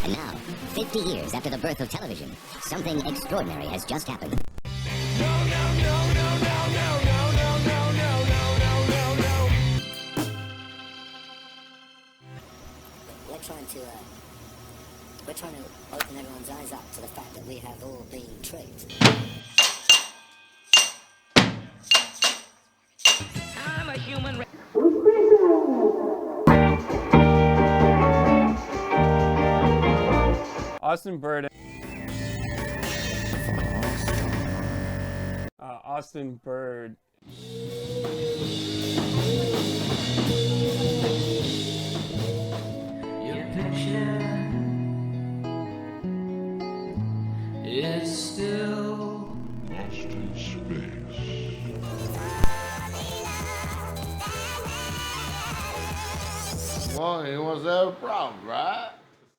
And now, 50 years after the birth of television, something extraordinary has just happened. We're trying to open everyone's eyes up to the fact that we have all been tricked. I'm a human. Austin Bird. Austin Bird. Your picture is still lost in space. Well, he wants to have a problem, right?